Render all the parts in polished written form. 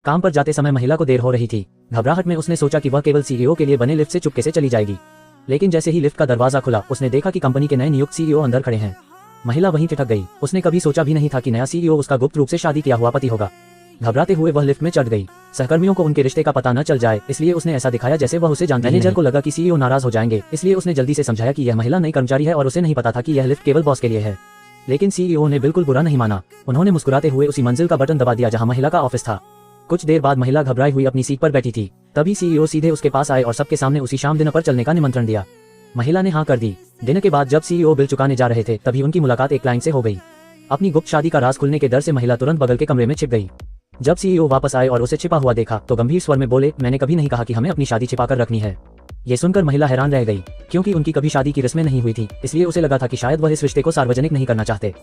काम पर जाते समय महिला को देर हो रही थी। घबराहट में उसने सोचा कि वह केवल सीईओ के लिए बने लिफ्ट से चुपके से चली जाएगी, लेकिन जैसे ही लिफ्ट का दरवाजा खुला उसने देखा कि कंपनी के नए नियुक्त सीईओ अंदर खड़े हैं। महिला वहीं ठिठक गई। उसने कभी सोचा भी नहीं था कि नया सीईओ उसका गुप्त रूप से शादी किया हुआ पति होगा। घबराते हुए वह लिफ्ट में चढ़ गई। सहकर्मियों को उनके रिश्ते का पता न चल जाए इसलिए उसने ऐसा दिखाया जैसे वह उसे जानती नहीं। मैनेजर को लगा कि सीईओ नाराज हो जाएंगे, इसलिए उसने जल्दी से समझाया कि यह महिला नई कर्मचारी है और उसे नहीं पता था कि यह लिफ्ट केवल बॉस के लिए है। लेकिन सीईओ ने बिल्कुल बुरा नहीं माना। उन्होंने मुस्कुराते हुए उसी मंजिल का बटन दबा दिया जहां महिला का ऑफिस था। कुछ देर बाद महिला घबराई हुई अपनी सीट पर बैठी थी। तभी सीईओ सीधे उसके पास आए और सबके सामने उसी शाम डिनर पर चलने का निमंत्रण दिया। महिला ने हाँ कर दी। डिनर के बाद जब सीईओ बिल चुकाने जा रहे थे तभी उनकी मुलाकात एक क्लाइंट से हो गई। अपनी गुप्त शादी का राज खुलने के डर से महिला तुरंत बगल के कमरे में छिप गई। जब सीईओ वापस आए और उसे छिपा हुआ देखा तो गंभीर स्वर में बोले, मैंने कभी नहीं कहा कि हमें अपनी शादी छिपाकर रखनी है। ये सुनकर महिला हैरान रह गई, क्योंकि उनकी कभी शादी की रस्में नहीं हुई थी, इसलिए उसे लगा था कि शायद वह इस रिश्ते को सार्वजनिक नहीं करना चाहते।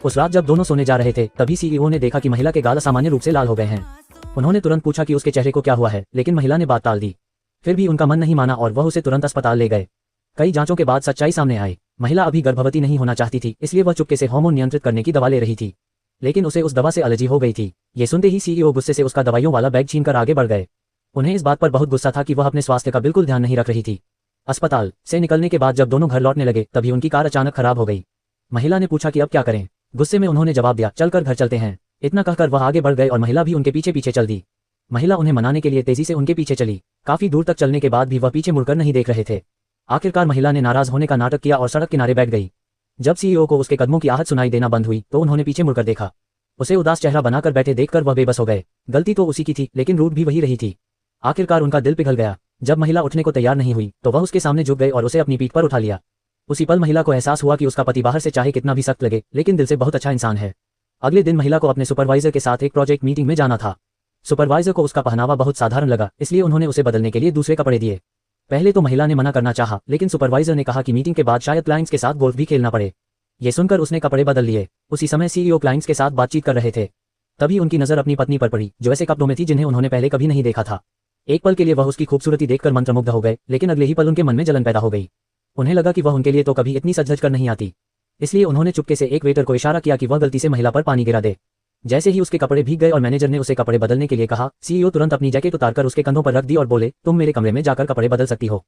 उस रात जब दोनों सोने जा रहे थे तभी सीईओ ने देखा कि महिला के गाल सामान्य रूप से लाल हो गए हैं। उन्होंने तुरंत पूछा कि उसके चेहरे को क्या हुआ है, लेकिन महिला ने बात टाल दी। फिर भी उनका मन नहीं माना और वह उसे तुरंत अस्पताल ले गए। कई जांचों के बाद सच्चाई सामने आई। महिला अभी गर्भवती नहीं होना चाहती थी, इसलिए वह चुपके से हार्मोन नियंत्रित करने की दवा ले रही थी, लेकिन उसे उस दवा से एलर्जी हो गई थी। ये सुनते ही सीईओ गुस्से से उसका दवाइयों वाला बैग छीनकर आगे बढ़ गए। उन्हें इस बात पर बहुत गुस्सा था कि वह अपने स्वास्थ्य का बिल्कुल ध्यान नहीं रख रही थी। अस्पताल से निकलने के बाद जब दोनों घर लौटने लगे तभी उनकी कार अचानक खराब हो गई। महिला ने पूछा कि अब क्या करें। गुस्से में उन्होंने जवाब दिया, चलकर घर चलते हैं। इतना कहकर वह आगे बढ़ गए और महिला भी उनके पीछे पीछे चल दी। महिला उन्हें मनाने के लिए तेजी से उनके पीछे चली। काफी दूर तक चलने के बाद भी वह पीछे मुड़कर नहीं देख रहे थे। आखिरकार महिला ने नाराज होने का नाटक किया और सड़क किनारे बैठ गई। जब सीईओ को उसके कदमों की आहट सुनाई देना बंद हुई तो उन्होंने पीछे मुड़कर देखा। उसे उदास चेहरा बनाकर बैठे देखकर वह बेबस हो गए। गलती तो उसी की थी, लेकिन रूट भी वही रही थी। आखिरकार उनका दिल पिघल गया। जब महिला उठने को तैयार नहीं हुई तो वह उसके सामने झुक गए और उसे अपनी पीठ पर उठा लिया। उसी पल महिला को एहसास हुआ कि उसका पति बाहर से चाहे कितना भी सख्त लगे, लेकिन दिल से बहुत अच्छा इंसान है। अगले दिन महिला को अपने सुपरवाइजर के साथ एक प्रोजेक्ट मीटिंग में जाना था। सुपरवाइजर को उसका पहनावा बहुत साधारण लगा, इसलिए उन्होंने उसे बदलने के लिए दूसरे कपड़े दिए। पहले तो महिला ने मना करना चाहा, लेकिन सुपरवाइजर ने कहा कि मीटिंग के बाद शायद क्लाइंट्स के साथ गोल्फ भी खेलना पड़े। ये सुनकर उसने कपड़े बदल लिए। उसी समय सीईओ क्लाइंट्स के साथ बातचीत कर रहे थे। तभी उनकी नजर अपनी पत्नी पर पड़ी, जो ऐसे कपड़ों में थी जिन्हें उन्होंने पहले कभी नहीं देखा था। एक पल के लिए वह उसकी खूबसूरती देखकर मंत्रमुग्ध हो गए, लेकिन अगले ही पल उनके मन में जलन पैदा हो गई। उन्हें लगा कि वह उनके लिए तो कभी इतनी सज-धज कर नहीं आती, इसलिए उन्होंने चुपके से एक वेटर को इशारा किया कि वह गलती से महिला पर पानी गिरा दे। जैसे ही उसके कपड़े भीग गए और मैनेजर ने उसे कपड़े बदलने के लिए कहा, सीईओ तुरंत अपनी जैकेट उतारकर उसके कंधों पर रख दी और बोले, तुम मेरे कमरे में जाकर कपड़े बदल सकती हो।